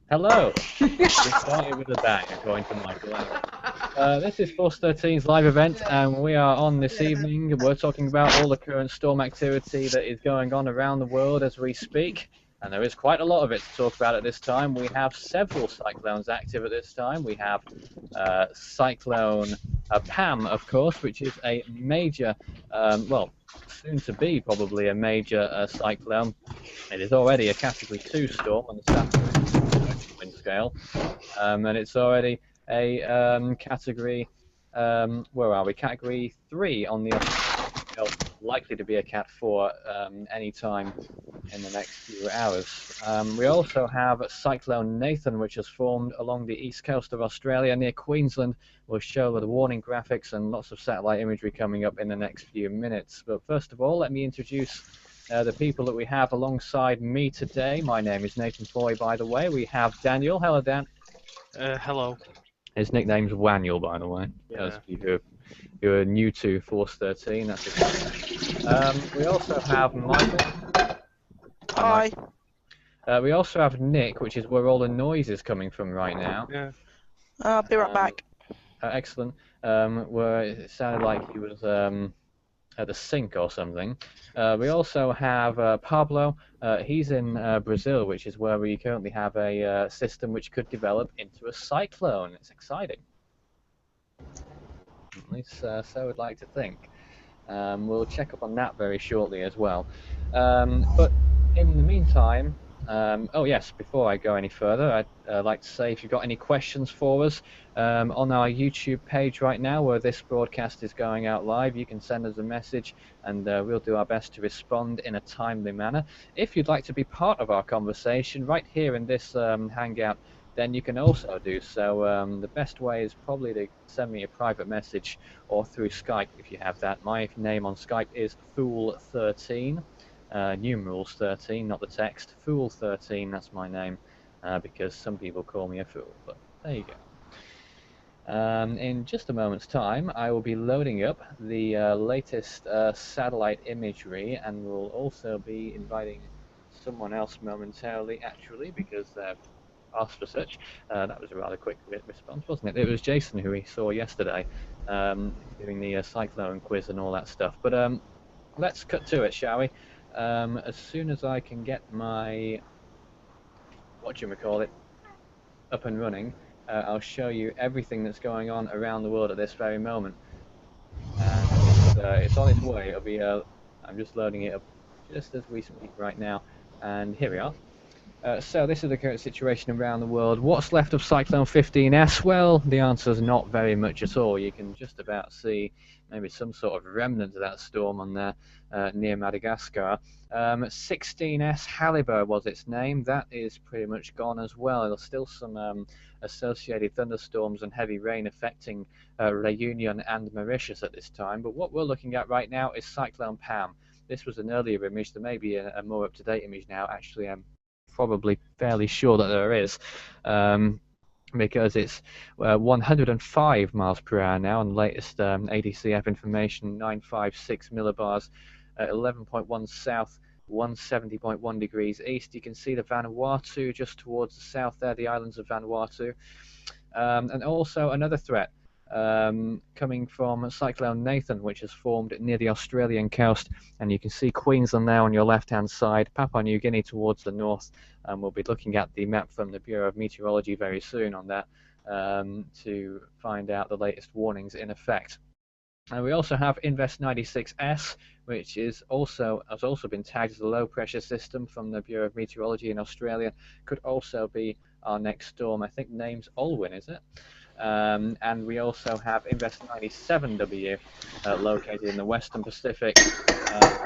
Hello! We started with a bang, according to Michael. This is Force 13's live event, and we are on this evening. We're talking about all the current storm activity that is going on around the world as we speak, and there is quite a lot of it to talk about at this time. We have several cyclones active at this time. We have Cyclone Pam, of course, which is a major, well, soon to be probably a major cyclone. It is already a Category 2 storm on the Subtropical wind scale, and it's already a Category, where are we? Category 3 on the scale, likely to be a Cat 4 anytime in the next few hours. We also have Cyclone Nathan, which has formed along the east coast of Australia near Queensland. We'll show the warning graphics and lots of satellite imagery coming up in the next few minutes. But first of all, let me introduce the people that we have alongside me today. My name is Nathan Foy, by the way. We have Daniel. Hello, Dan. Hello. His nickname's Waniel, by the way. Yeah. Those of you who are new to Force 13, that's it. We also have Michael. Hi. We also have Nick, which is where all the noise is coming from right now. Yeah. I'll be right back. Excellent. Where it sounded like he was at the sink or something. We also have Pablo. He's in Brazil, which is where we currently have a system which could develop into a cyclone. It's exciting. At least so we'd like to think. We'll check up on that very shortly as well. But in the meantime, oh yes, before I go any further, I'd like to say if you've got any questions for us on our YouTube page right now where this broadcast is going out live, you can send us a message and we'll do our best to respond in a timely manner. If you'd like to be part of our conversation right here in this hangout, then you can also do so. The best way is probably to send me a private message or through Skype if you have that. My name on Skype is Fool13. Numerals 13, not the text. Fool 13, that's my name, because some people call me a fool, but there you go. In just a moment's time, I will be loading up the latest satellite imagery, and we'll also be inviting someone else momentarily, actually, because they've asked for such. That was a rather quick response, wasn't it? It was Jason who we saw yesterday, doing the cyclone quiz and all that stuff. But let's cut to it, shall we? As soon as I can get my whatchamacallit up and running, I'll show you everything that's going on around the world at this very moment. It's on its way. It'll be. I'm just loading it up just as we speak right now, and here we are. So this is the current situation around the world. What's left of Cyclone 15S? Well, the answer is not very much at all. You can just about see maybe some sort of remnant of that storm on there near Madagascar. 16S Haliber was its name. That is pretty much gone as well. There's still some associated thunderstorms and heavy rain affecting Réunion and Mauritius at this time. But what we're looking at right now is Cyclone Pam. This was an earlier image. There may be a more up-to-date image now. Actually, probably fairly sure that there is, because it's 105 miles per hour now on the latest ADCF information, 956 millibars, 11.1 south, 170.1 degrees east. You can see the Vanuatu just towards the south there, the islands of Vanuatu, and also another threat coming from Cyclone Nathan, which has formed near the Australian coast, and you can see Queensland there on your left-hand side, Papua New Guinea towards the north, and we'll be looking at the map from the Bureau of Meteorology very soon on that to find out the latest warnings in effect. And we also have Invest 96S, which has also been tagged as a low-pressure system from the Bureau of Meteorology in Australia. Could also be our next storm. I think the name's Olwyn, is it? And we also have Invest 97W located in the Western Pacific,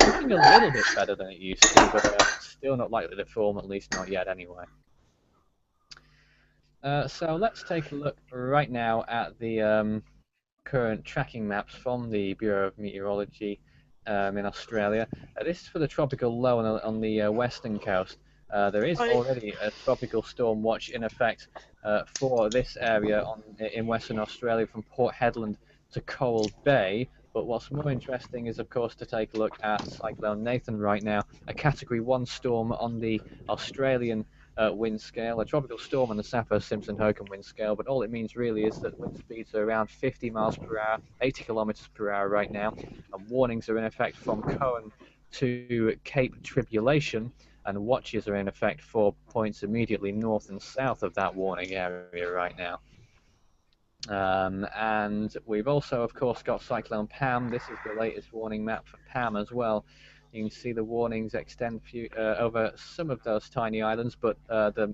looking a little bit better than it used to, but still not likely to form, at least not yet anyway. So let's take a look right now at the current tracking maps from the Bureau of Meteorology in Australia. This is for the tropical low on the western coast. There is already a tropical storm watch in effect for this area in Western Australia from Port Hedland to Coral Bay. But what's more interesting is, of course, to take a look at Cyclone Nathan right now, a Category 1 storm on the Australian wind scale, a tropical storm on the Saffir-Simpson-Hogan wind scale, but all it means really is that wind speeds are around 50 miles per hour, 80 kilometers per hour right now, and warnings are in effect from Cohen to Cape Tribulation, and watches are in effect for points immediately north and south of that warning area right now. And we've also, of course, got Cyclone Pam. This is the latest warning map for Pam as well. You can see the warnings extend over some of those tiny islands, but the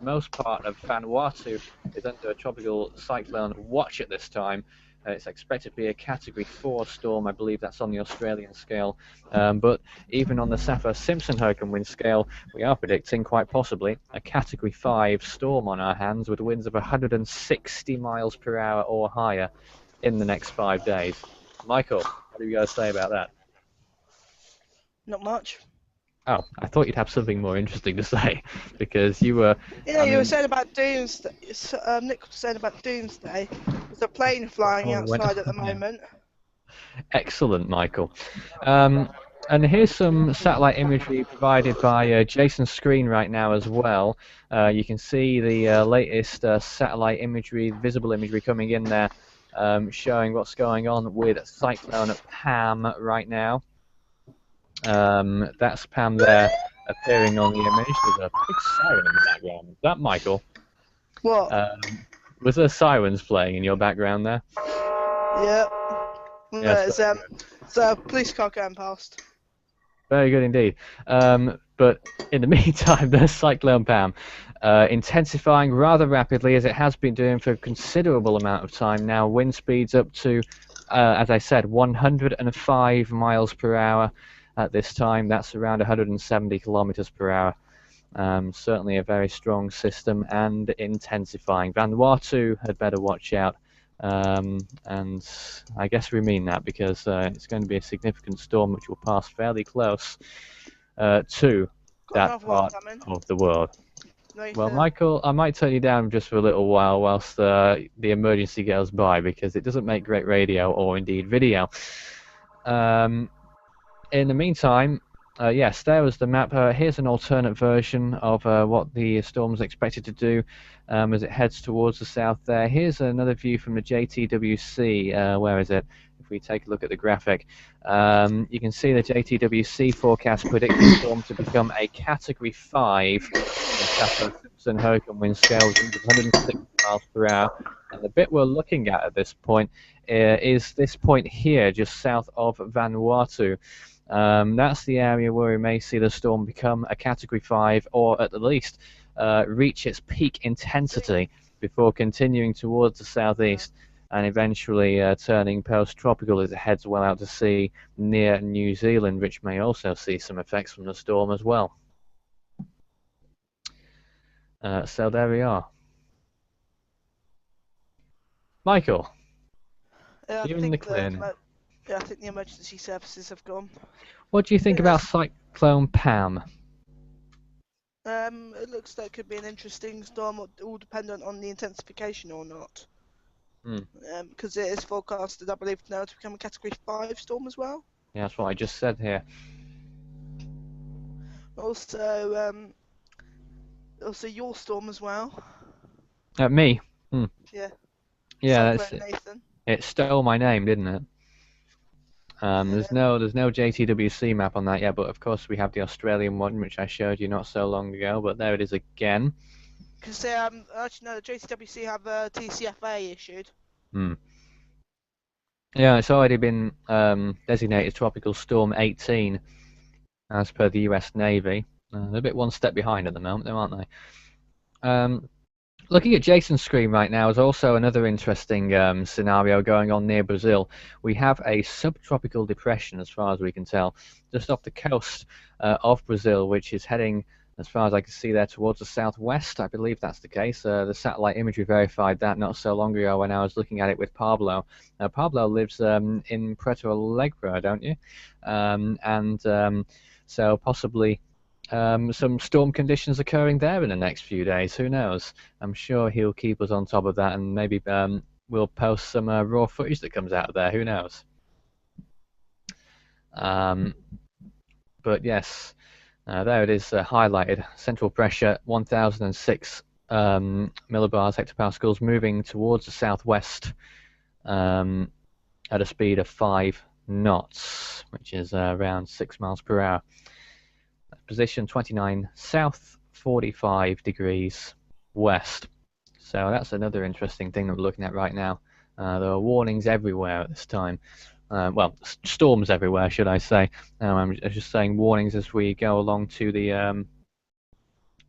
most part of Vanuatu is under a tropical cyclone watch at this time. It's expected to be a Category 4 storm. I believe that's on the Australian scale. But even on the Saffir-Simpson-Hogan wind scale, we are predicting quite possibly a Category 5 storm on our hands with winds of 160 miles per hour or higher in the next 5 days. Michael, what do you guys say about that? Not much. Oh, I thought you'd have something more interesting to say, because you were... Yeah, you were saying about Doomsday. Nick was saying about Doomsday. There's a plane flying outside at the moment. Excellent, Michael. And here's some satellite imagery provided by Jason's screen right now as well. You can see the latest satellite imagery, visible imagery coming in there, showing what's going on with Cyclone Pam right now. That's Pam there appearing on the image. There's a big siren in the background. Is that Michael? What? Was there sirens playing in your background there? Yeah. Yes, It's a police car going past. very good indeed. But in the meantime, there's Cyclone Pam intensifying rather rapidly, as it has been doing for a considerable amount of time now. Wind speeds up to, as I said, 105 miles per hour at this time. That's around 170 kilometers per hour. Certainly a very strong system and intensifying. Vanuatu had better watch out. And I guess we mean that because it's going to be a significant storm which will pass fairly close to that part of the world. Well, Michael, I might turn you down just for a little while whilst the emergency goes by, because it doesn't make great radio or indeed video. In the meantime, yes, there was the map. Here's an alternate version of what the storm's expected to do as it heads towards the south there. Here's another view from the JTWC. Where is it? If we take a look at the graphic, you can see the JTWC forecast predicts the storm to become a Category 5 in Saffir-Simpson-Hogan wind scale with 160 miles per hour. And the bit we're looking at this point is this point here, just south of Vanuatu. That's the area where we may see the storm become a Category 5, or at the least reach its peak intensity before continuing towards the southeast and eventually turning post-tropical as it heads well out to sea near New Zealand, which may also see some effects from the storm as well. So there we are. Michael, you're in the clear. Yeah, I think the emergency services have gone. What do you think about Cyclone Pam? It looks like it could be an interesting storm, all dependent on the intensification or not. Because it is forecasted, I believe, now to become a Category 5 storm as well. Yeah, that's what I just said here. Also, your storm as well. Me? Yeah. Yeah, Nathan. It stole my name, didn't it? There's no JTWC map on that yet, but of course we have the Australian one, which I showed you not so long ago. But there it is again. Because actually no, the JTWC have a TCFA issued. Yeah, it's already been designated Tropical Storm 18 as per the US Navy. They're a bit one step behind at the moment, though, aren't they? Looking at Jason's screen right now is also another interesting scenario going on near Brazil. We have a subtropical depression, as far as we can tell, just off the coast of Brazil, which is heading, as far as I can see there, towards the southwest. I believe that's the case. The satellite imagery verified that not so long ago when I was looking at it with Pablo. Pablo lives in Puerto Alegre, don't you? So possibly some storm conditions occurring there in the next few days. Who knows? I'm sure he'll keep us on top of that, and maybe we'll post some raw footage that comes out of there. Who knows? But yes, There it is highlighted. Central pressure 1006 millibars hectopascals, moving towards the southwest at a speed of 5 knots, which is around 6 miles per hour. Position 29 south, 45 degrees west. So that's another interesting thing that we're looking at right now. There are warnings everywhere at this time. Well, storms everywhere, should I say. I'm just saying warnings as we go along to the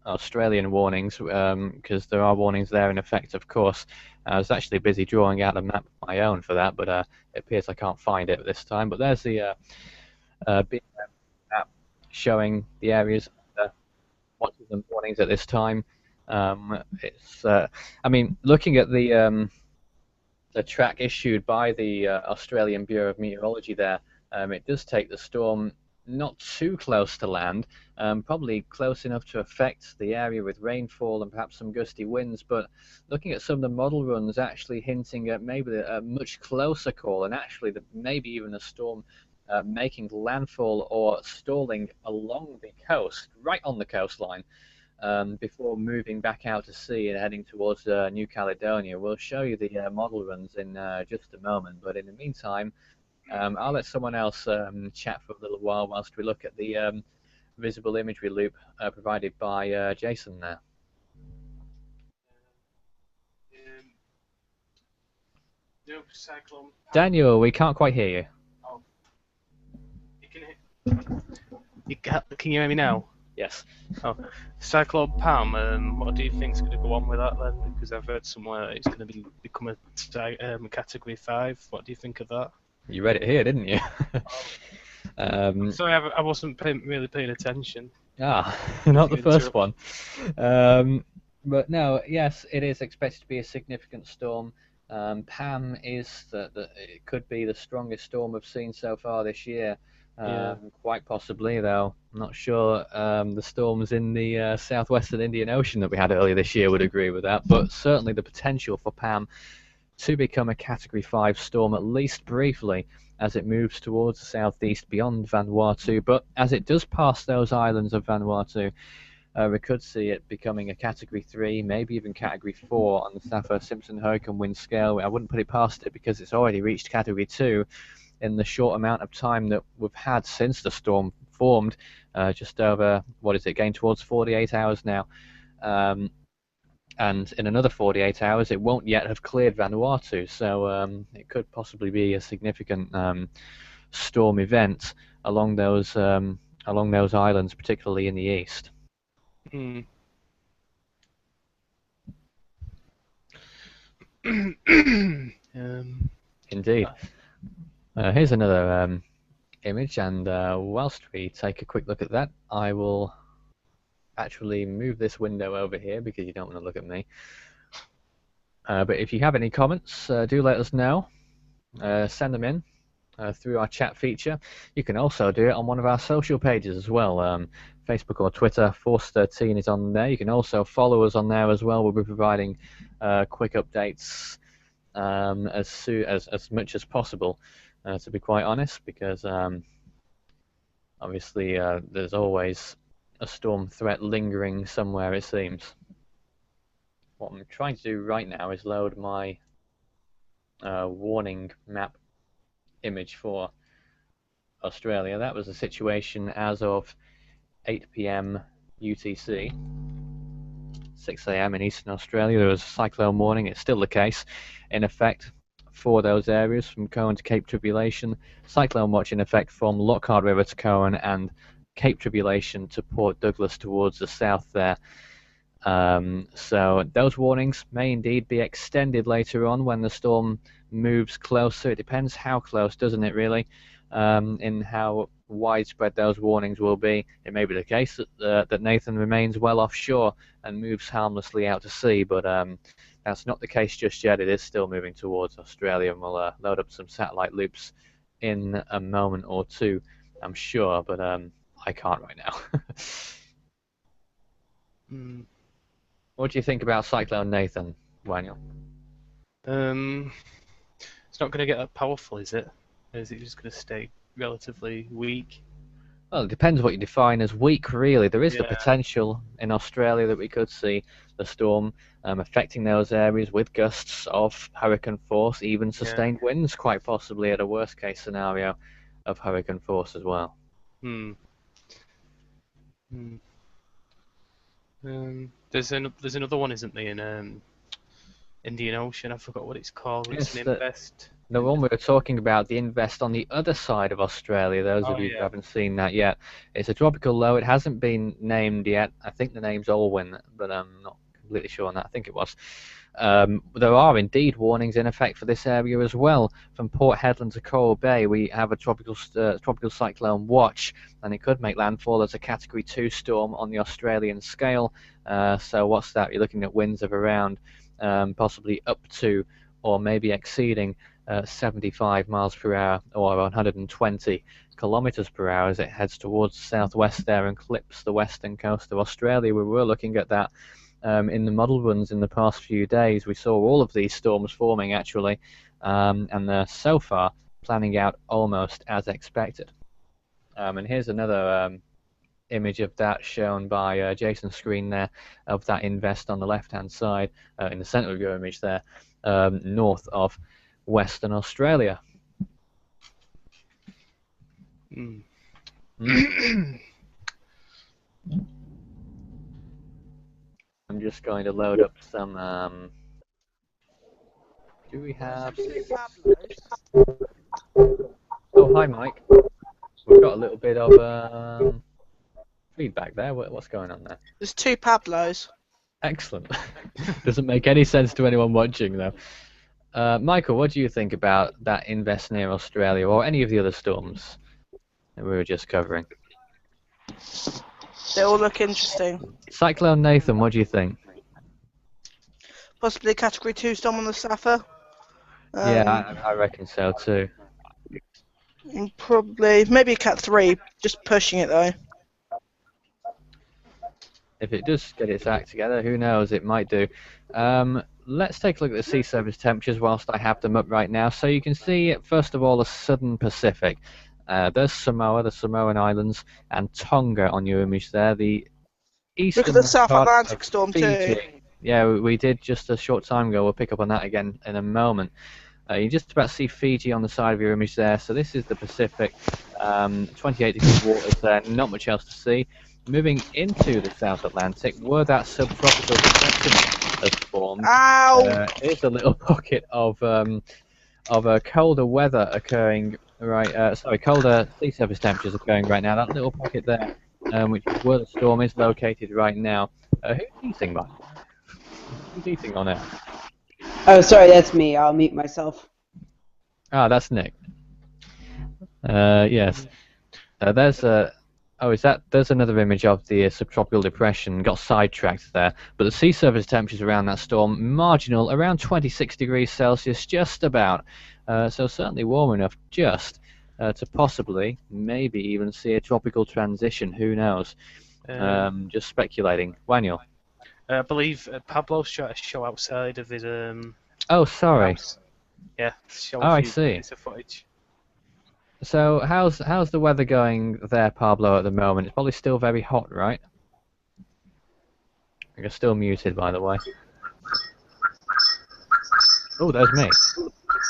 Australian warnings, because there are warnings there in effect, of course. I was actually busy drawing out a map of my own for that, but it appears I can't find it this time. But there's the big map showing the areas watches and warnings at this time. It's, I mean, looking at the track issued by the Australian Bureau of Meteorology there, it does take the storm not too close to land, probably close enough to affect the area with rainfall and perhaps some gusty winds, but looking at some of the model runs actually hinting at maybe a much closer call, and actually maybe even a storm making landfall or stalling along the coast, right on the coastline, before moving back out to sea and heading towards New Caledonia. We'll show you the model runs in just a moment, but in the meantime, I'll let someone else chat for a little while whilst we look at the visible imagery loop provided by Jason there. Cyclone Pam. Daniel, we can't quite hear you. Oh. Can you hear me now? Yes. Oh, Cyclone Pam. What do you think is going to go on with that then? Because I've heard somewhere it's going to become a Category 5. What do you think of that? You read it here, didn't you? Sorry, I wasn't really paying attention. Ah, not the first one. But no, yes, it is expected to be a significant storm. Pam is it could be the strongest storm we've seen so far this year. Yeah. Quite possibly, though. I'm not sure the storms in the southwestern Indian Ocean that we had earlier this year would agree with that, but certainly the potential for Pam to become a Category 5 storm, at least briefly, as it moves towards the southeast beyond Vanuatu. But as it does pass those islands of Vanuatu, we could see it becoming a Category 3, maybe even Category 4 on the Saffir-Simpson hurricane wind scale. I wouldn't put it past it because it's already reached Category 2 in the short amount of time that we've had since the storm formed, just over, what is it, getting towards 48 hours now. And in another 48 hours, it won't yet have cleared Vanuatu, so it could possibly be a significant storm event along those islands, particularly in the east. Mm. Indeed. Here's another image, and whilst we take a quick look at that, I will actually move this window over here because you don't want to look at me. But if you have any comments, do let us know. Send them in through our chat feature. You can also do it on one of our social pages as well. Facebook or Twitter, Force13 is on there. You can also follow us on there as well. We'll be providing quick updates as much as possible, to be quite honest, because obviously there's always a storm threat lingering somewhere, it seems. What I'm trying to do right now is load my warning map image for Australia. That was the situation as of 8 p.m. UTC, 6 a.m. in Eastern Australia. There was a cyclone warning. It's still the case, in effect, for those areas from Cohen to Cape Tribulation. Cyclone watch in effect from Lockhart River to Cohen and Cape Tribulation to Port Douglas towards the south there. So those warnings may indeed be extended later on when the storm moves closer. It depends how close, doesn't it, really, in how widespread those warnings will be. It may be the case that Nathan remains well offshore and moves harmlessly out to sea, but that's not the case just yet. It is still moving towards Australia, and we'll load up some satellite loops in a moment or two, I'm sure, but I can't right now. What do you think about Cyclone Nathan, Daniel? It's not going to get that powerful, is it? Or is it just going to stay relatively weak? Well, it depends what you define as weak, really. There is the Yeah. potential in Australia that we could see the storm affecting those areas with gusts of hurricane force, even sustained winds, quite possibly at a worst case scenario of hurricane force as well. Hmm. Hmm. There's another one, isn't there, in Indian Ocean? I forgot what it's called. It's Yes, an invest. the one we were talking about, the invest on the other side of Australia, those Oh of you who yeah. haven't seen that yet, it's a tropical low. It hasn't been named yet. I think the name's Olwyn, but I'm not completely sure on that. I think it was. There are indeed warnings in effect for this area as well. From Port Hedland to Coral Bay, we have a tropical cyclone watch, and it could make landfall as a Category 2 storm on the Australian scale. So what's that? You're looking at winds of around possibly up to or maybe exceeding 75 miles per hour or 120 kilometers per hour as it heads towards the southwest there and clips the western coast of Australia. We were looking at that in the model runs in the past few days. We saw all of these storms forming actually, and they're so far planning out almost as expected. And here's another image of that shown by Jason's screen there, of that invest on the left hand side in the center of your image there, north of Western Australia. Mm. I'm just going to load up some. Do we have? Oh, hi, Mike. We've got a little bit of feedback there. What's going on there? There's 2 Pablos. Excellent. Doesn't make any sense to anyone watching, though. Michael, what do you think about that invest near Australia or any of the other storms that we were just covering? They all look interesting. Cyclone Nathan, what do you think? Possibly a Category 2 storm on the Safa. Yeah, I reckon so too. And probably, maybe a Cat 3, just pushing it though. If it does get its act together, who knows, it might do. Let's take a look at the sea surface temperatures whilst I have them up right now. So you can see, first of all, the southern Pacific. There's Samoa, the Samoan Islands, and Tonga on your image there. The eastern Look at the South part Atlantic of storm Fiji. too. Yeah, we did just a short time ago. We'll pick up on that again in a moment. You just about see Fiji on the side of your image there. So this is the Pacific, 28 degrees waters there, not much else to see. Moving into the South Atlantic, where that subtropical depression has formed, here's a little pocket of colder weather occurring right. Sorry, colder sea surface temperatures occurring right now. That little pocket there, which is where the storm is located right now. Who's eating, by the way? Who's eating on it? Oh, sorry, that's me. I'll mute myself. Ah, that's Nick. Yes. There's a. Oh, is that? There's another image of the subtropical depression. Got sidetracked there, but the sea surface temperatures around that storm marginal, around 26 degrees Celsius, just about. So certainly warm enough, just to possibly, maybe even see a tropical transition. Who knows? Just speculating. Waniel. I believe Pablo's shot a show outside of his Oh, sorry. house. Yeah. Show Oh, a I few see. bits of footage. So how's the weather going there, Pablo, at the moment? It's probably still very hot, right? You're still muted, by the way. Oh, there's me.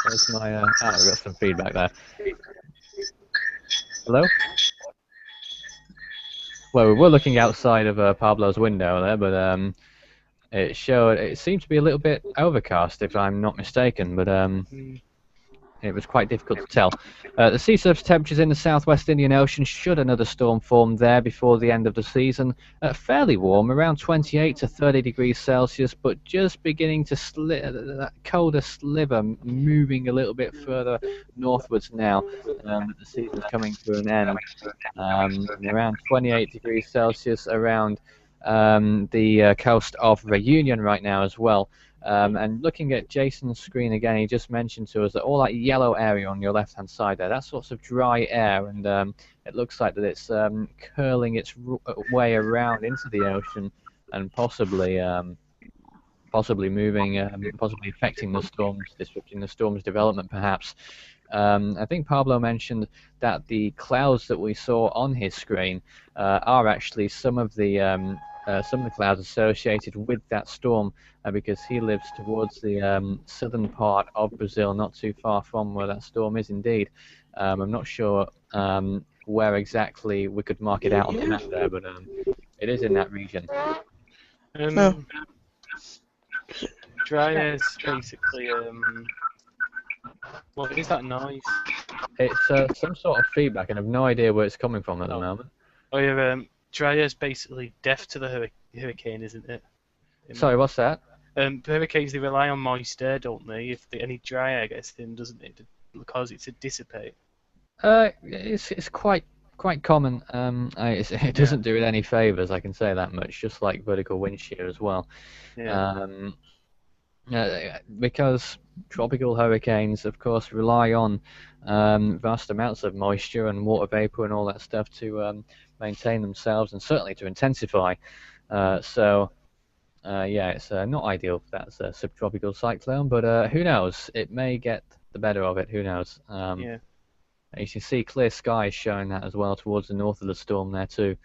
There's my. Oh, we got some feedback there. Hello? Well, we were looking outside of Pablo's window there, but it seemed to be a little bit overcast, if I'm not mistaken, but it was quite difficult to tell. The sea surface temperatures in the southwest Indian Ocean, should another storm form there before the end of the season, fairly warm, around 28 to 30 degrees Celsius, but just beginning to that colder sliver moving a little bit further northwards now that the season's coming to an end. Around 28 degrees Celsius around the coast of Reunion right now as well. And looking at Jason's screen again, he just mentioned to us that all that yellow area on your left-hand side there, that's sorts of dry air, and it looks like that it's curling its way around into the ocean and possibly possibly moving, possibly affecting the storms, disrupting the storm's development, perhaps. I think Pablo mentioned that the clouds that we saw on his screen are actually some of the clouds associated with that storm, because he lives towards the southern part of Brazil, not too far from where that storm is indeed. I'm not sure where exactly we could mark it out on the map there, but it is in that region. Dry air's basically what is that noise? It's some sort of feedback, and I've no idea where it's coming from at the moment. Oh yeah, dry air's basically deaf to the hurricane, isn't it? Sorry, what's that? Hurricanes, they rely on moist air, don't they? If any dry air gets in, doesn't it cause it to dissipate? It's quite common. It doesn't do it any favors, I can say that much. Just like vertical wind shear as well. Yeah. Because tropical hurricanes, of course, rely on vast amounts of moisture and water vapor and all that stuff to maintain themselves, and certainly to intensify. Yeah, it's not ideal for that as a subtropical cyclone, but who knows? It may get the better of it. Who knows? Yeah. You can see clear skies showing that as well towards the north of the storm there too.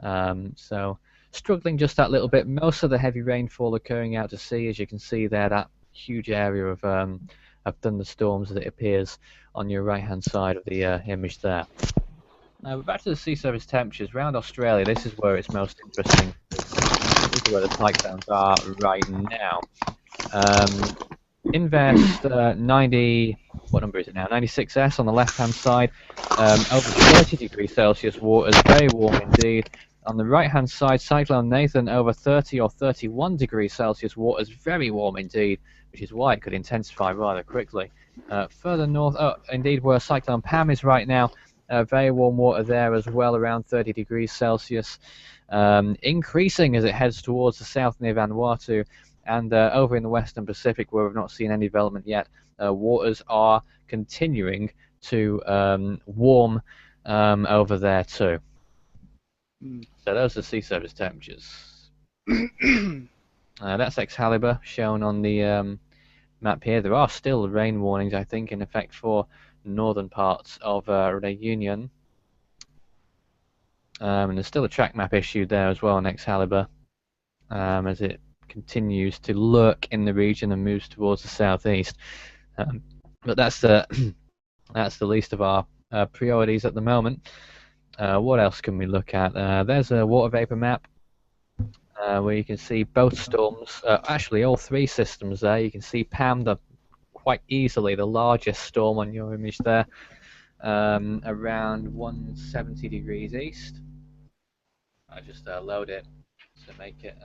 So struggling just that little bit. Most of the heavy rainfall occurring out to sea, as you can see there, that huge area of thunderstorms that it appears on your right-hand side of the image there. But back to the sea surface temperatures around Australia. This is where it's most interesting. This is where the cyclones are right now. Invest 90. What number is it now? 96S on the left-hand side. Over 30 degrees Celsius waters, very warm indeed. On the right-hand side, Cyclone Nathan over 30 or 31 degrees Celsius waters, very warm indeed, which is why it could intensify rather quickly. Further north, indeed, where Cyclone Pam is right now, very warm water there as well, around 30 degrees Celsius. Increasing as it heads towards the south near Vanuatu, and over in the Western Pacific, where we've not seen any development yet, waters are continuing to warm over there too. So those are sea surface temperatures. That's Excalibur shown on the map here. There are still rain warnings, I think, in effect for northern parts of Reunion. And there's still a track map issued there as well on Excalibur, as it continues to lurk in the region and moves towards the southeast. But that's the least of our priorities at the moment. What else can we look at? There's a water vapor map where you can see both storms, actually all three systems there. You can see Pam, quite easily the largest storm on your image there, around 170 degrees east. I just load it to make it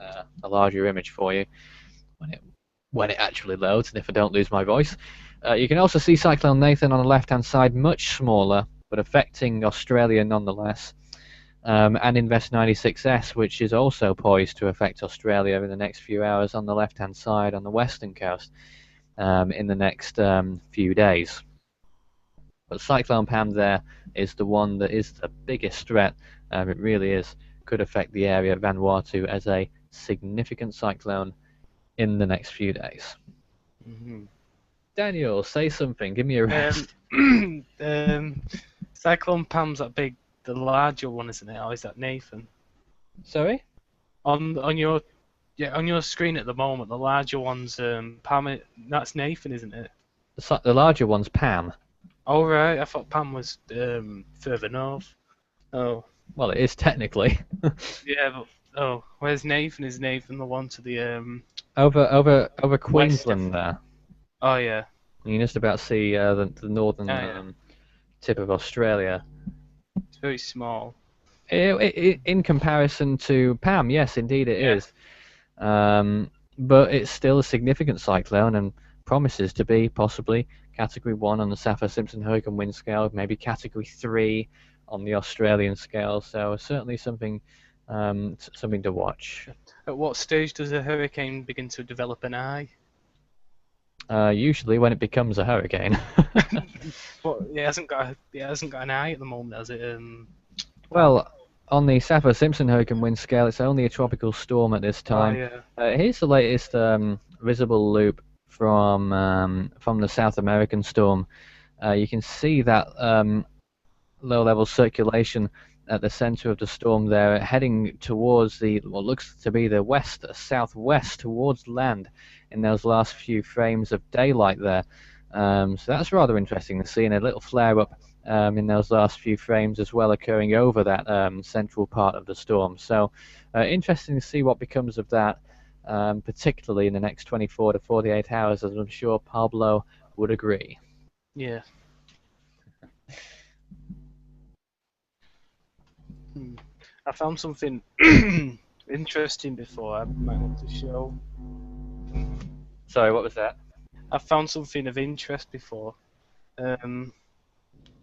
a larger image for you when it actually loads, and if I don't lose my voice. You can also see Cyclone Nathan on the left-hand side, much smaller, but affecting Australia nonetheless. And Invest 96S, which is also poised to affect Australia in the next few hours on the left-hand side on the western coast in the next few days. But Cyclone Pam there is the one that is the biggest threat. It really is. Could affect the area of Vanuatu as a significant cyclone in the next few days. Mm-hmm. Daniel, say something. Give me a rest. Cyclone Pam's the larger one, isn't it? Or is that Nathan? Sorry? On your screen at the moment, the larger one's Pam. That's Nathan, isn't it? The larger one's Pam. Oh right, I thought Pam was further north. Oh. Well, it is technically. Yeah, but where's Nathan? Is Nathan the one to the over Queensland there? Oh yeah. You can just about see the northern tip of Australia. It's very small. In comparison to Pam, yes, indeed it is. But it's still a significant cyclone and promises to be possibly Category 1 on the Saffir-Simpson hurricane wind scale, maybe Category 3 on the Australian scale. So certainly something to watch. At what stage does a hurricane begin to develop an eye? Usually when it becomes a hurricane. But it hasn't got an eye at the moment, has it? Well, on the Saffir-Simpson hurricane wind scale, it's only a tropical storm at this time. Here's the latest visible loop from the South American storm. You can see that low-level circulation at the center of the storm there, heading towards what looks to be the southwest towards land in those last few frames of daylight there. So that's rather interesting to see, and a little flare-up in those last few frames as well, occurring over that central part of the storm. So interesting to see what becomes of that, particularly in the next 24 to 48 hours, as I'm sure Pablo would agree. Yeah. I found something interesting before I might want to show. Sorry, what was that? I found something of interest before.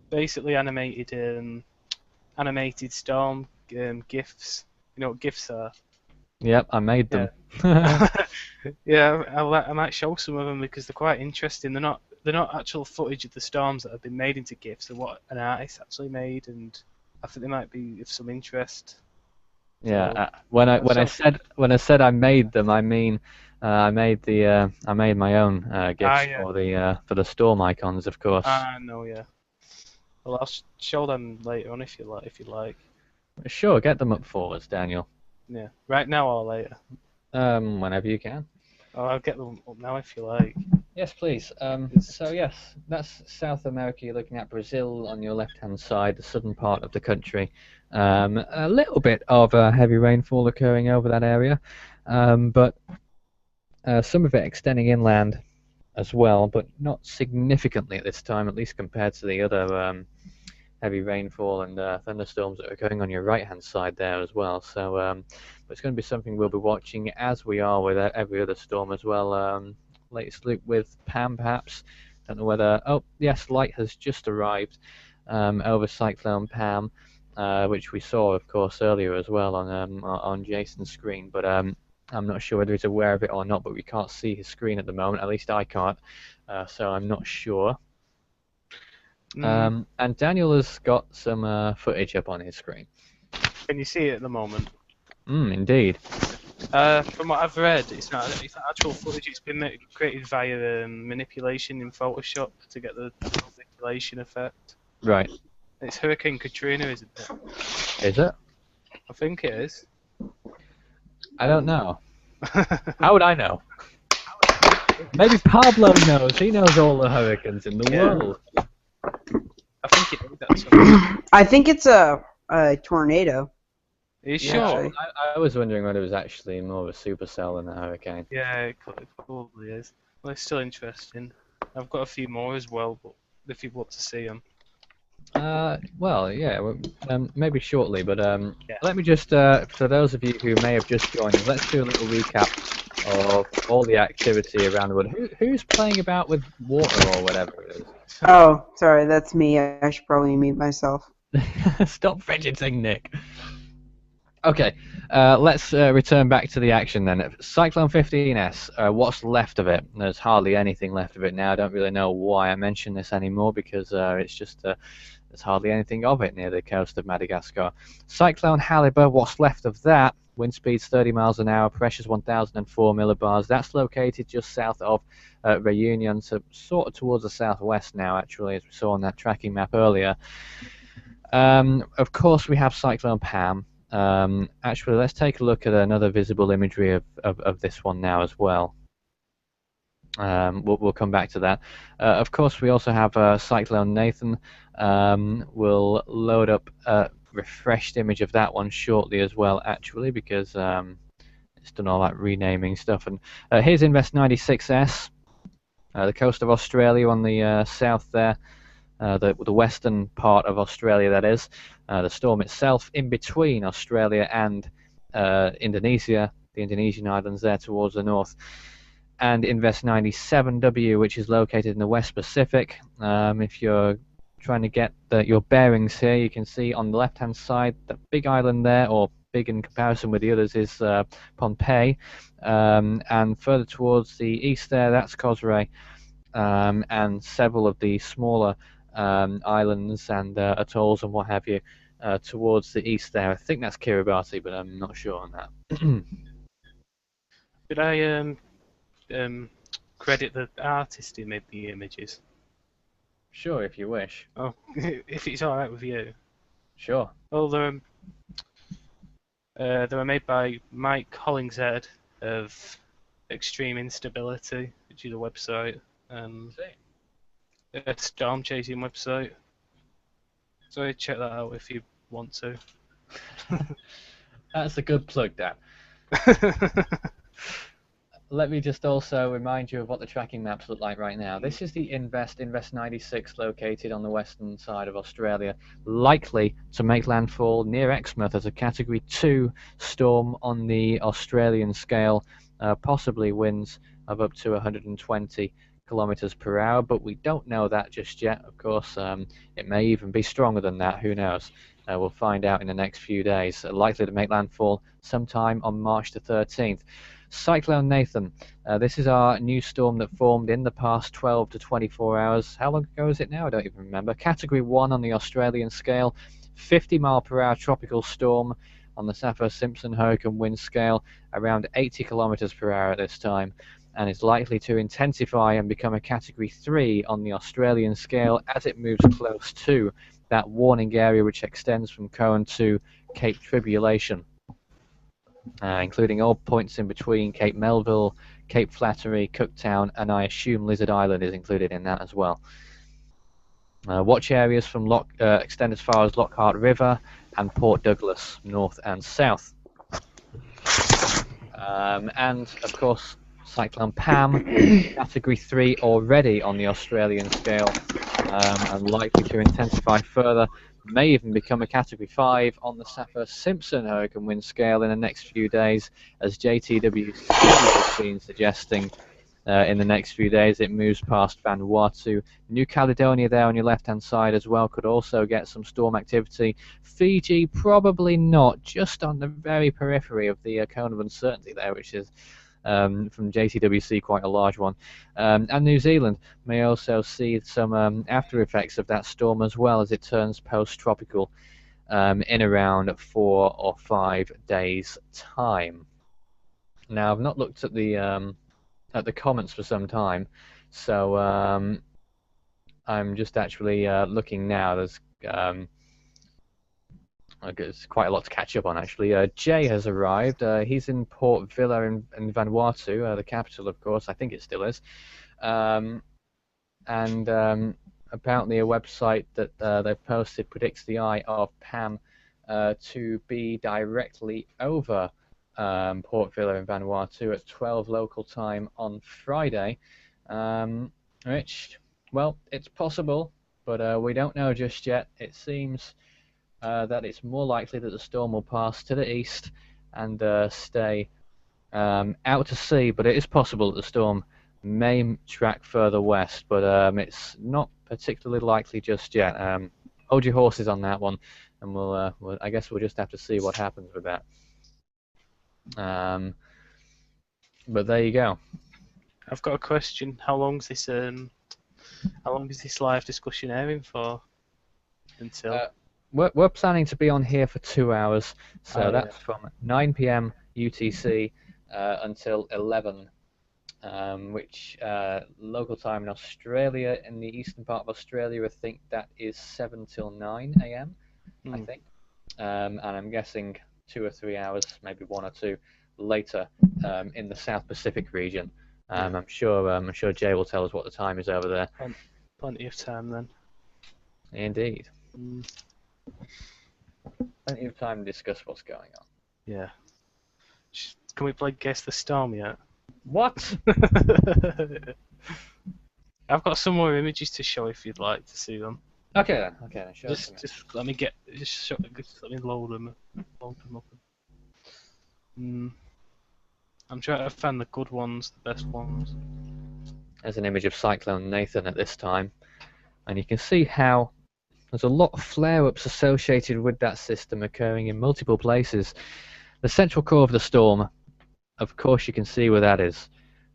Basically animated storm GIFs. You know what GIFs are? Yep, I made them. Yeah, I might show some of them because they're quite interesting. They're not actual footage of the storms that have been made into GIFs. They're what an artist actually made, and I think they might be of some interest. Yeah, when I said I made them, I mean I made my own GIFs for the storm icons, of course. No, yeah. Well, I'll show them later on if you like. Sure, get them up for us, Daniel. Yeah, right now or later. Whenever you can. Oh, I'll get them up now if you like. Yes, please. So yes, that's South America. You're looking at Brazil on your left-hand side, the southern part of the country. A little bit of heavy rainfall occurring over that area, but some of it extending inland as well, but not significantly at this time, at least compared to the other heavy rainfall and thunderstorms that are occurring on your right-hand side there as well. So but it's going to be something we'll be watching, as we are with every other storm as well. Latest loop with Pam, perhaps. Don't know whether... Oh, yes, light has just arrived over Cyclone Pam, which we saw, of course, earlier as well on Jason's screen. But I'm not sure whether he's aware of it or not, but we can't see his screen at the moment. At least I can't, so I'm not sure. And Daniel has got some footage up on his screen. Can you see it at the moment? Indeed. From what I've read, it's not actual footage. It's been created via manipulation in Photoshop to get the manipulation effect. Right. It's Hurricane Katrina, isn't it? Is it? I think it is. I don't know. How would I know? Maybe Pablo knows. He knows all the hurricanes in the world. I think it is, actually. I think it's a tornado. Are you sure? I was wondering whether it was actually more of a supercell than a hurricane. Yeah, it probably is. Well, it's still interesting. I've got a few more as well, but if you want to see them. Well, yeah, maybe shortly, but let me just, for those of you who may have just joined us, let's do a little recap of all the activity around the world. Who's playing about with water or whatever it is? Oh, sorry, that's me. I should probably mute myself. Stop fidgeting, Nick. Okay, let's return back to the action then. Cyclone 15S, what's left of it? There's hardly anything left of it now. I don't really know why I mention this anymore, because it's just there's hardly anything of it near the coast of Madagascar. Cyclone Haliber, what's left of that? Wind speeds 30 miles an hour, pressures 1,004 millibars. That's located just south of Reunion, so sort of towards the southwest now, actually, as we saw on that tracking map earlier. Of course, we have Cyclone Pam. Actually, let's take a look at another visible imagery of this one now as well. We'll come back to that. Of course, we also have Cyclone Nathan. We'll load up a refreshed image of that one shortly as well, actually, because it's done all that renaming stuff. And here's Invest 96S, the coast of Australia on the south there. The western part of Australia, that is. The storm itself in between Australia and Indonesia, the Indonesian islands there towards the north. And Invest 97W, which is located in the West Pacific. If you're trying to get your bearings here, you can see on the left-hand side, the big island there, or big in comparison with the others, is Pohnpei. And further towards the east there, that's Kosrae. And several of the smaller islands and atolls and what have you towards the east there. I think that's Kiribati, but I'm not sure on that. Could I credit the artist who made the images? Sure, if you wish. Oh, if it's all right with you. Sure. Well, they were made by Mike Hollingshead of Extreme Instability, which is a website, a storm chasing website. So check that out if you want to. That's a good plug, Dan. Let me just also remind you of what the tracking maps look like right now. This is the Invest 96 located on the western side of Australia, likely to make landfall near Exmouth as a Category 2 storm on the Australian scale, possibly winds of up to 120 kilometers per hour, but we don't know that just yet. Of course, it may even be stronger than that, who knows? We'll find out in the next few days. Likely to make landfall sometime on March the 13th. Cyclone Nathan, this is our new storm that formed in the past 12 to 24 hours. How long ago is it now? I don't even remember. Category 1 on the Australian scale, 50 mile per hour tropical storm on the Saffir-Simpson hurricane wind scale, around 80 kilometers per hour at this time, and is likely to intensify and become a Category 3 on the Australian scale as it moves close to that warning area which extends from Cohen to Cape Tribulation. Including all points in between Cape Melville, Cape Flattery, Cooktown, and I assume Lizard Island is included in that as well. Watch areas from extend as far as Lockhart River and Port Douglas, north and south. And of course, Cyclone Pam, Category 3 already on the Australian scale, and likely to intensify further. May even become a Category 5 on the Saffir-Simpson hurricane wind scale in the next few days, as JTWC has been suggesting. In the next few days, it moves past Vanuatu. New Caledonia there on your left-hand side as well could also get some storm activity. Fiji, probably not, just on the very periphery of the cone of uncertainty there, which is from JTWC quite a large one. And New Zealand may also see some after effects of that storm as well as it turns post-tropical in around 4 or 5 days' time. Now, I've not looked at the comments for some time, so I'm just actually looking now. There's quite a lot to catch up on, actually. Jay has arrived. He's in Port Vila in Vanuatu, the capital, of course. I think it still is. And apparently a website that they've posted predicts the eye of Pam to be directly over Port Vila in Vanuatu at 12 local time on Friday, which, well, it's possible, but we don't know just yet. It seems that it's more likely that the storm will pass to the east and stay out to sea, but it is possible that the storm may track further west, but it's not particularly likely just yet. Hold your horses on that one, and I guess we'll just have to see what happens with that. But there you go. I've got a question. How long is this live discussion airing for? Until we're planning to be on here for 2 hours, so that's from 9 p.m. UTC until 11, which local time in Australia, in the eastern part of Australia, I think that is 7 till 9 a.m. I think, and I'm guessing 2 or 3 hours, maybe 1 or 2 later in the South Pacific region. I'm sure Jay will tell us what the time is over there. Plenty of time then. Indeed. Plenty of time to discuss what's going on. Yeah. Can we play Guess the Storm yet? What? I've got some more images to show if you'd like to see them. Okay then. Sure. Just let me load them up. I'm trying to find the good ones, the best ones. There's an image of Cyclone Nathan at this time, and you can see how there's a lot of flare-ups associated with that system occurring in multiple places. The central core of the storm, of course, you can see where that is.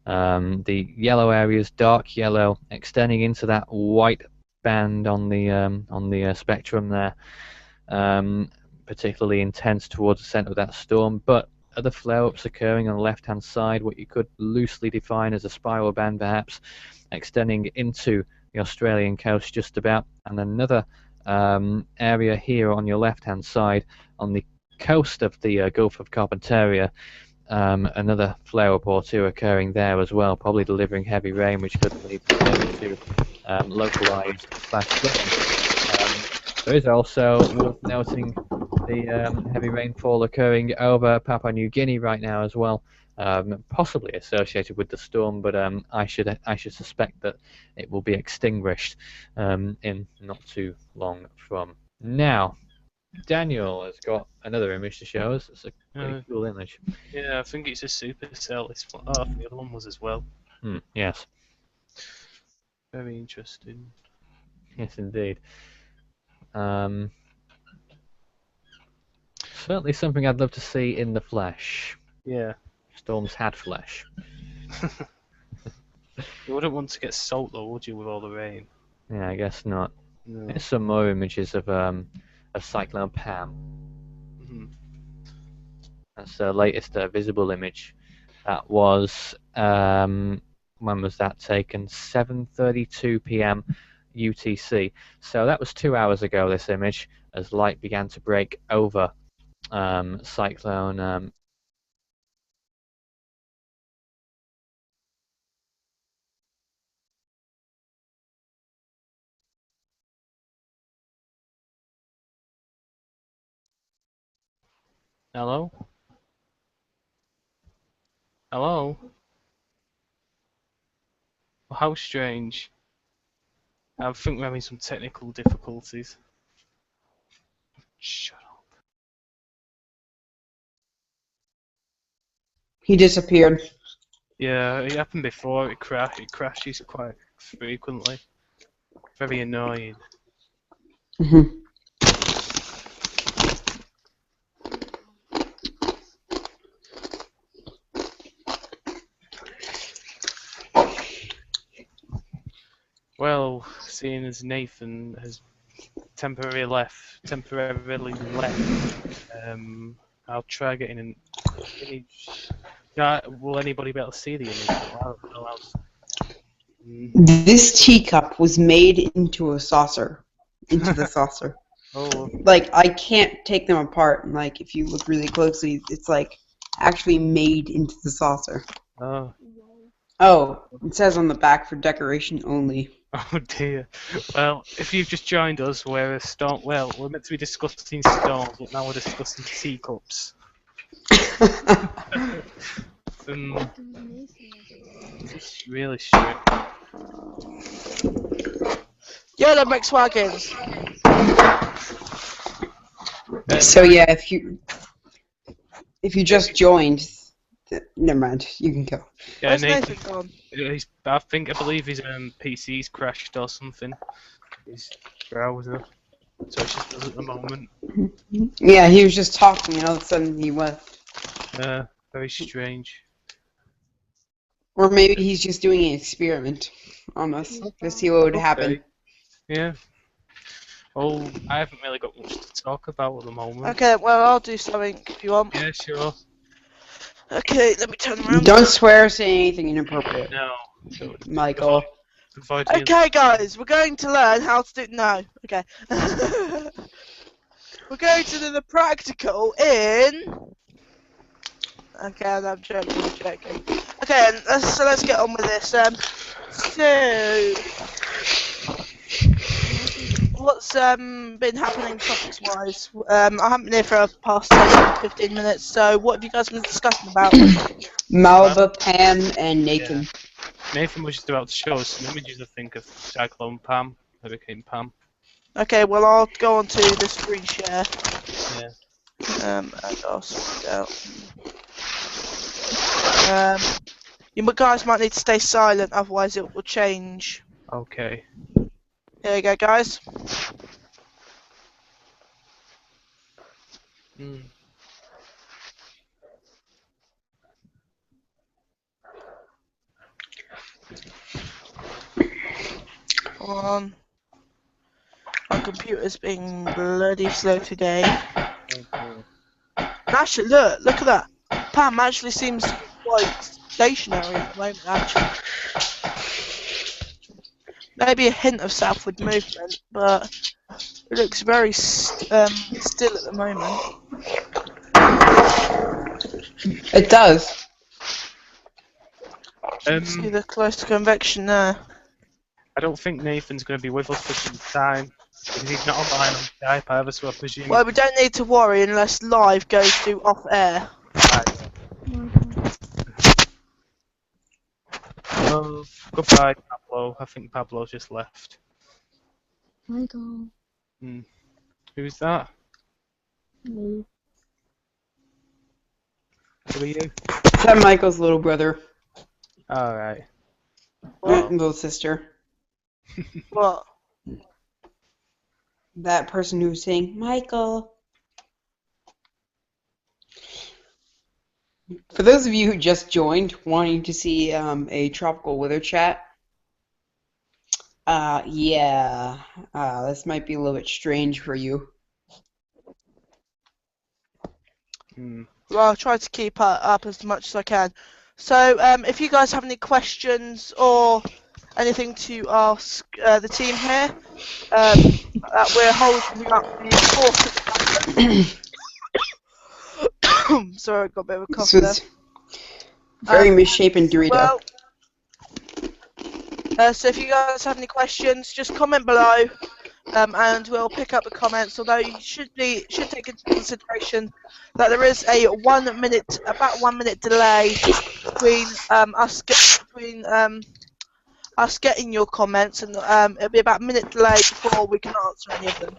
The yellow areas, dark yellow, extending into that white band on the spectrum there. particularly intense towards the centre of that storm, but other flare-ups occurring on the left-hand side, what you could loosely define as a spiral band perhaps, extending into the Australian coast just about, and another area here on your left-hand side on the coast of the Gulf of Carpentaria. Another flare-up or two occurring there as well, probably delivering heavy rain, which could lead to localized flash flooding. There is also worth noting the heavy rainfall occurring over Papua New Guinea right now as well, possibly associated with the storm, but I should suspect that it will be extinguished in not too long from now. Daniel has got another image to show us. It's a pretty cool image. Yeah, I think it's a supercell. Oh, the other one was as well. Yes. Very interesting. Yes, indeed. Certainly something I'd love to see in the flesh. Yeah. Storms had flesh. You wouldn't want to get salt though, would you, with all the rain? Yeah, I guess not. No. Here's some more images of Cyclone Pam. That's the latest visible image. That was when was that taken? 7:32 p.m. UTC. So that was 2 hours ago. This image, as light began to break over Cyclone. Hello? Hello? Well, how strange. I think we're having some technical difficulties. Shut up. He disappeared. Yeah, it happened before. It crashes quite frequently. Very annoying. Mhm. Well, seeing as Nathan has temporarily left, I'll try getting an image. Yeah, will anybody be able to see the image? No else. This teacup was made into a saucer. Into the saucer. Oh. Like, I can't take them apart. And, like, if you look really closely, it's, like, actually made into the saucer. Oh. Oh, it says on the back for decoration only. Oh dear. Well, if you've just joined us, we're meant to be discussing storms, but now we're discussing teacups. It's really strange. Yeah, that makes wagons. So yeah, if you just joined, never mind. You can go. Yeah, Where's Nathan. Nathan gone? I believe his PC's crashed or something. His browser. So it's just us at the moment. Yeah, he was just talking, and all of a sudden he left. Very strange. Or maybe he's just doing an experiment on us to see what would happen. Yeah. Oh, I haven't really got much to talk about at the moment. Okay, well, I'll do something if you want. Yeah, sure. Okay, let me turn around. Don't swear or say anything inappropriate, No. Michael. Okay, guys, we're going to learn how to do. No, okay. We're going to do the practical in. Okay, I'm joking. Okay, so let's get on with this. So, what's been happening topics-wise? I haven't been here for the past 15 minutes. So, what have you guys been discussing about? Malva, Pam, and Nathan. Yeah. Nathan was just about to show us some images, I think, of Cyclone Pam, Hurricane Pam. Okay, well, I'll go on to the screen share. Yeah. And I'll sort it out. You guys might need to stay silent, otherwise it will change. Okay. Here you go, guys. Come on. computer's being bloody slow today. Okay. Actually, look at that. Pam actually seems quite stationary at the moment, actually. Maybe a hint of southward movement, but it looks very still at the moment. It does. See the close convection there. I don't think Nathan's going to be with us for some time because he's not online on Skype either, so I presume. Well, we don't need to worry unless live goes to off air. Oh, goodbye, Pablo. I think Pablo just left. Michael. Who's that? Me. Who are you? I'm Michael's little brother. Alright. Little sister. What? That person who's saying, Michael. For those of you who just joined, wanting to see a tropical weather chat, this might be a little bit strange for you. Hmm. Well, I'll try to keep up as much as I can. So, if you guys have any questions or anything to ask the team here, we're holding up the fourth. Sorry, I got a bit of a cough This there. was very misshapen Dorito. Well, so if you guys have any questions, just comment below, and we'll pick up the comments. Although you should take into consideration that there is a about 1 minute delay between us getting your comments, and it'll be about a minute delay before we can answer any of them.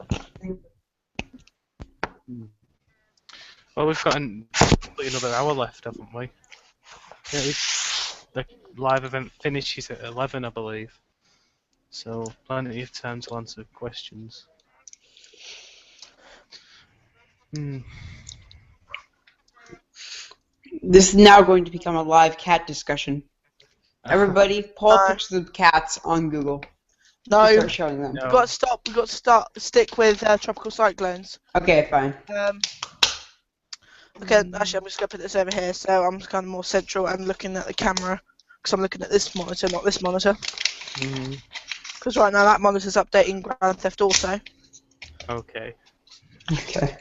Well, we've got another hour left, haven't we? Yeah, the live event finishes at 11, I believe. So, plenty of time to answer questions. This is now going to become a live cat discussion. Everybody, pull up pictures of cats on Google. No, Start showing them. No. we've got to stick with tropical cyclones. Okay, fine. Okay, actually, I'm just going to put this over here, so I'm kind of more central and looking at the camera, because I'm looking at this monitor, not this monitor. Because right now that monitor's updating Grand Theft Auto. Okay. Okay.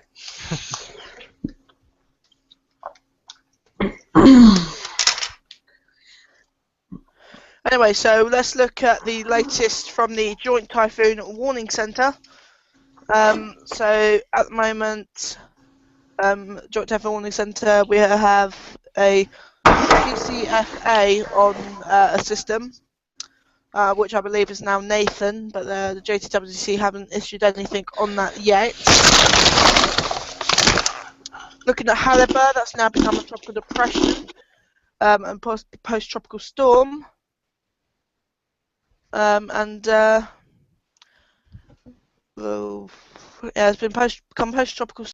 Anyway, so let's look at the latest from the Joint Typhoon Warning Centre. So at the moment, Joint Typhoon Warning Centre, we have a PCFA on a system, which I believe is now Nathan, but the JTWC haven't issued anything on that yet. Looking at Haliber, that's now become a tropical depression and post-tropical storm. It's become post-tropical